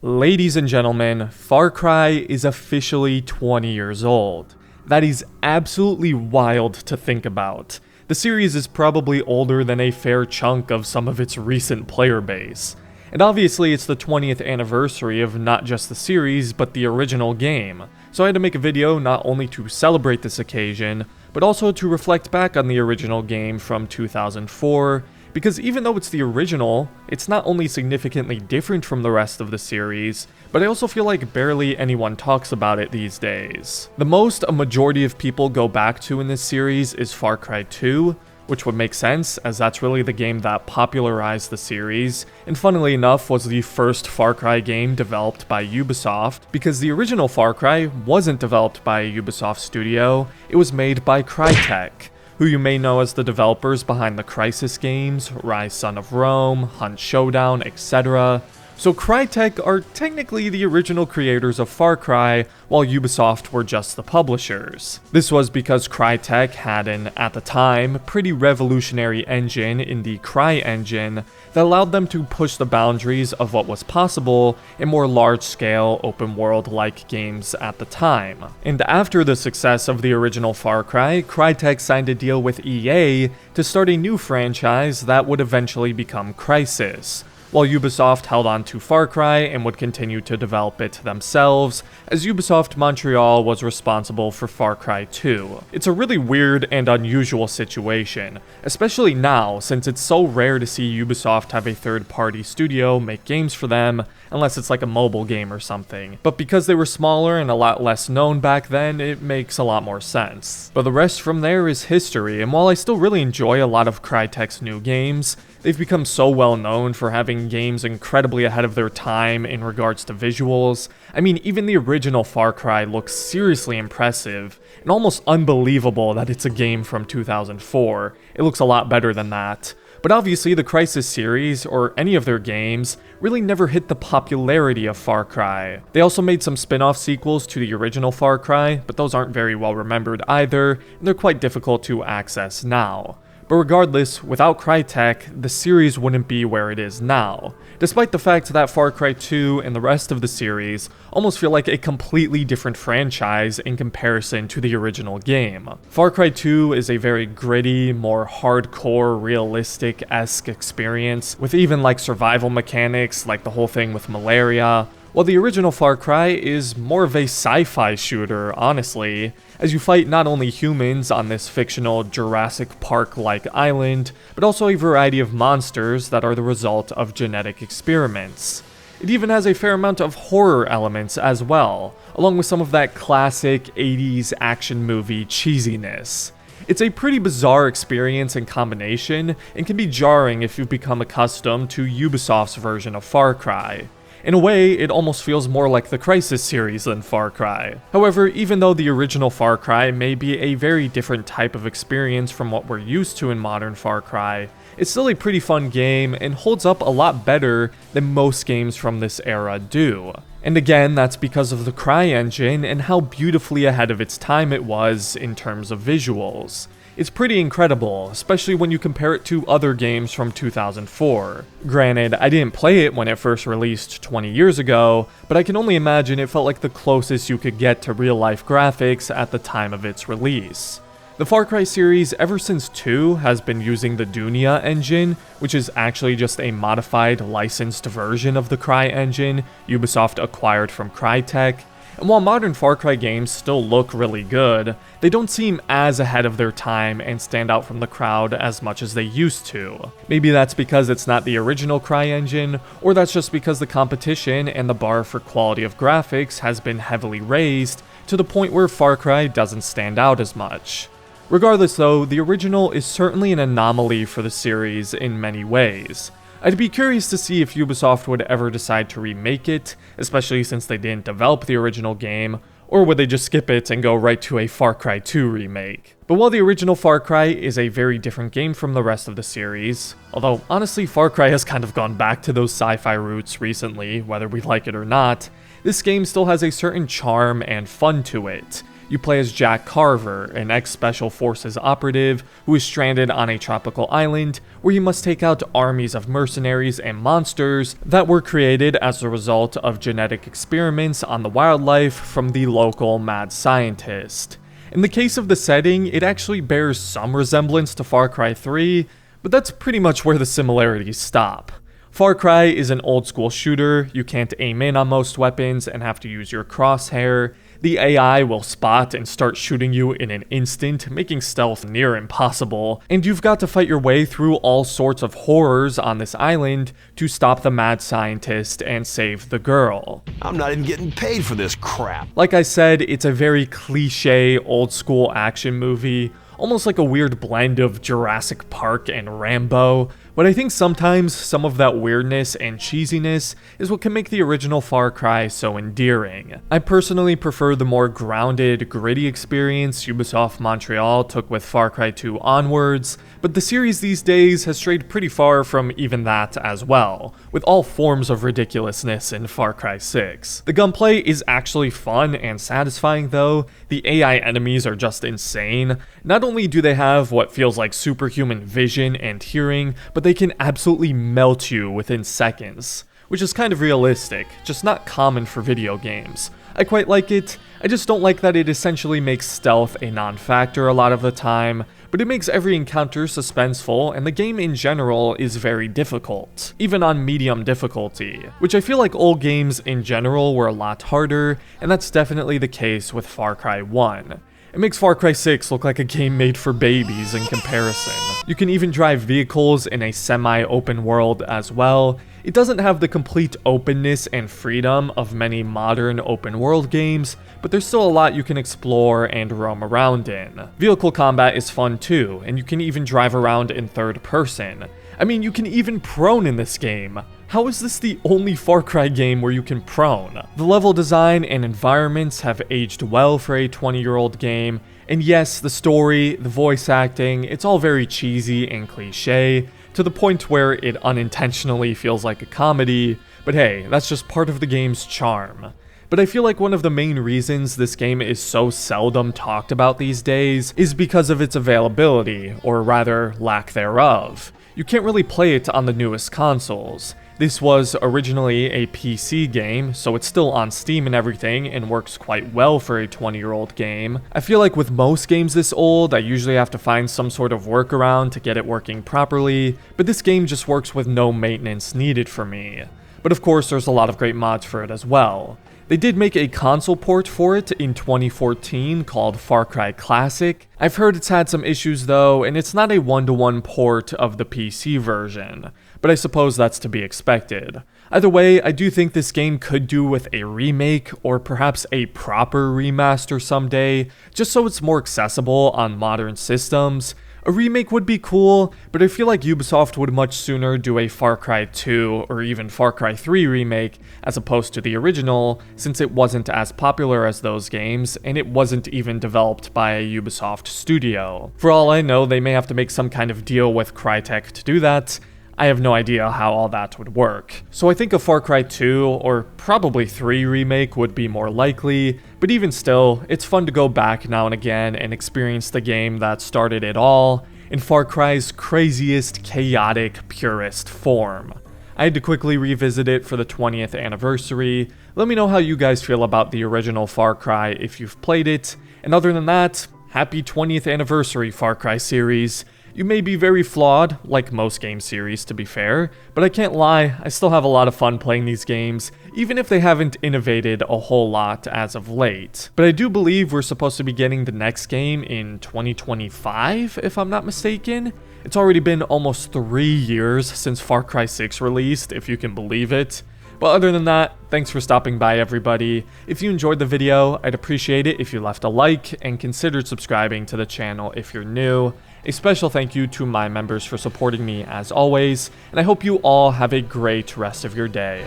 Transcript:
Ladies and gentlemen, Far Cry is officially 20 years old. That is absolutely wild to think about. The series is probably older than a fair chunk of some of its recent player base. And obviously it's the 20th anniversary of not just the series, but the original game. So I had to make a video not only to celebrate this occasion, but also to reflect back on the original game from 2004, because even though it's the original, it's not only significantly different from the rest of the series, but I also feel like barely anyone talks about it these days. The most a majority of people go back to in this series is Far Cry 2, which would make sense, as that's really the game that popularized the series, and funnily enough was the first Far Cry game developed by Ubisoft, because the original Far Cry wasn't developed by a Ubisoft studio, it was made by Crytek, who you may know as the developers behind the Crysis games, Rise Son of Rome, Hunt Showdown, etc. So Crytek are technically the original creators of Far Cry, while Ubisoft were just the publishers. This was because Crytek had an, at the time, pretty revolutionary engine in the CryEngine that allowed them to push the boundaries of what was possible in more large-scale, open-world-like games at the time. And after the success of the original Far Cry, Crytek signed a deal with EA to start a new franchise that would eventually become Crysis, while Ubisoft held on to Far Cry and would continue to develop it themselves, as Ubisoft Montreal was responsible for Far Cry 2. It's a really weird and unusual situation, especially now since it's so rare to see Ubisoft have a third-party studio make games for them, unless it's like a mobile game or something. But because they were smaller and a lot less known back then, it makes a lot more sense. But the rest from there is history, and while I still really enjoy a lot of Crytek's new games, they've become so well known for having games incredibly ahead of their time in regards to visuals. I mean, even the original Far Cry looks seriously impressive, and almost unbelievable that it's a game from 2004. It looks a lot better than that. But obviously the Crysis series, or any of their games, really never hit the popularity of Far Cry. They also made some spin-off sequels to the original Far Cry, but those aren't very well remembered either, and they're quite difficult to access now. But regardless, without Crytek, the series wouldn't be where it is now, despite the fact that Far Cry 2 and the rest of the series almost feel like a completely different franchise in comparison to the original game. Far Cry 2 is a very gritty, more hardcore, realistic-esque experience, with even like survival mechanics, like the whole thing with malaria, while the original Far Cry is more of a sci-fi shooter, honestly, as you fight not only humans on this fictional Jurassic Park-like island, but also a variety of monsters that are the result of genetic experiments. It even has a fair amount of horror elements as well, along with some of that classic 80s action movie cheesiness. It's a pretty bizarre experience and combination, and can be jarring if you've become accustomed to Ubisoft's version of Far Cry. In a way, it almost feels more like the Crysis series than Far Cry. However, even though the original Far Cry may be a very different type of experience from what we're used to in modern Far Cry, it's still a pretty fun game and holds up a lot better than most games from this era do. And again, that's because of the CryEngine and how beautifully ahead of its time it was in terms of visuals. It's pretty incredible, especially when you compare it to other games from 2004. Granted, I didn't play it when it first released 20 years ago, but I can only imagine it felt like the closest you could get to real-life graphics at the time of its release. The Far Cry series ever since 2 has been using the Dunia engine, which is actually just a modified, licensed version of the CryEngine Ubisoft acquired from Crytek. And while modern Far Cry games still look really good, they don't seem as ahead of their time and stand out from the crowd as much as they used to. Maybe that's because it's not the original CryEngine, or that's just because the competition and the bar for quality of graphics has been heavily raised to the point where Far Cry doesn't stand out as much. Regardless though, the original is certainly an anomaly for the series in many ways. I'd be curious to see if Ubisoft would ever decide to remake it, especially since they didn't develop the original game, or would they just skip it and go right to a Far Cry 2 remake. But while the original Far Cry is a very different game from the rest of the series, although honestly Far Cry has kind of gone back to those sci-fi roots recently, whether we like it or not, this game still has a certain charm and fun to it, You play as Jack Carver, an ex-Special Forces operative who is stranded on a tropical island where he must take out armies of mercenaries and monsters that were created as a result of genetic experiments on the wildlife from the local mad scientist. In the case of the setting, it actually bears some resemblance to Far Cry 3, but that's pretty much where the similarities stop. Far Cry is an old school shooter, you can't aim in on most weapons and have to use your crosshair. The AI will spot and start shooting you in an instant, making stealth near impossible, and you've got to fight your way through all sorts of horrors on this island to stop the mad scientist and save the girl. I'm not even getting paid for this crap. Like I said, it's a very cliche, old school action movie, almost like a weird blend of Jurassic Park and Rambo, but I think sometimes some of that weirdness and cheesiness is what can make the original Far Cry so endearing. I personally prefer the more grounded, gritty experience Ubisoft Montreal took with Far Cry 2 onwards, but the series these days has strayed pretty far from even that as well, with all forms of ridiculousness in Far Cry 6. The gunplay is actually fun and satisfying though, the AI enemies are just insane. Not only do they have what feels like superhuman vision and hearing, but they can absolutely melt you within seconds, which is kind of realistic, just not common for video games. I quite like it, I just don't like that it essentially makes stealth a non-factor a lot of the time, but it makes every encounter suspenseful, and the game in general is very difficult, even on medium difficulty, which I feel like old games in general were a lot harder, and that's definitely the case with Far Cry 1. It makes Far Cry 6 look like a game made for babies in comparison. You can even drive vehicles in a semi-open world as well. It doesn't have the complete openness and freedom of many modern open world games, but there's still a lot you can explore and roam around in. Vehicle combat is fun too, and you can even drive around in third person. I mean, you can even prone in this game. How is this the only Far Cry game where you can prone? The level design and environments have aged well for a 20-year-old game, and yes, the story, the voice acting, it's all very cheesy and cliche, to the point where it unintentionally feels like a comedy, but hey, that's just part of the game's charm. But I feel like one of the main reasons this game is so seldom talked about these days is because of its availability, or rather, lack thereof. You can't really play it on the newest consoles. This was originally a PC game, so it's still on Steam and everything, and works quite well for a 20-year-old game. I feel like with most games this old, I usually have to find some sort of workaround to get it working properly, but this game just works with no maintenance needed for me. But of course, there's a lot of great mods for it as well. They did make a console port for it in 2014 called Far Cry Classic. I've heard it's had some issues though, and it's not a one-to-one port of the PC version, but I suppose that's to be expected. Either way, I do think this game could do with a remake, or perhaps a proper remaster someday, just so it's more accessible on modern systems. A remake would be cool, but I feel like Ubisoft would much sooner do a Far Cry 2 or even Far Cry 3 remake as opposed to the original, since it wasn't as popular as those games, and it wasn't even developed by a Ubisoft studio. For all I know, they may have to make some kind of deal with Crytek to do that. I have no idea how all that would work. So I think a Far Cry 2 or probably 3 remake would be more likely, but even still, it's fun to go back now and again and experience the game that started it all in Far Cry's craziest, chaotic, purest form. I had to quickly revisit it for the 20th anniversary. Let me know how you guys feel about the original Far Cry if you've played it, and other than that, happy 20th anniversary Far Cry series. You may be very flawed, like most game series to be fair, but I can't lie, I still have a lot of fun playing these games, even if they haven't innovated a whole lot as of late. But I do believe we're supposed to be getting the next game in 2025, if I'm not mistaken. It's already been almost 3 years since Far Cry 6 released, if you can believe it. But other than that, thanks for stopping by everybody. If you enjoyed the video, I'd appreciate it if you left a like and considered subscribing to the channel if you're new. A special thank you to my members for supporting me as always, and I hope you all have a great rest of your day.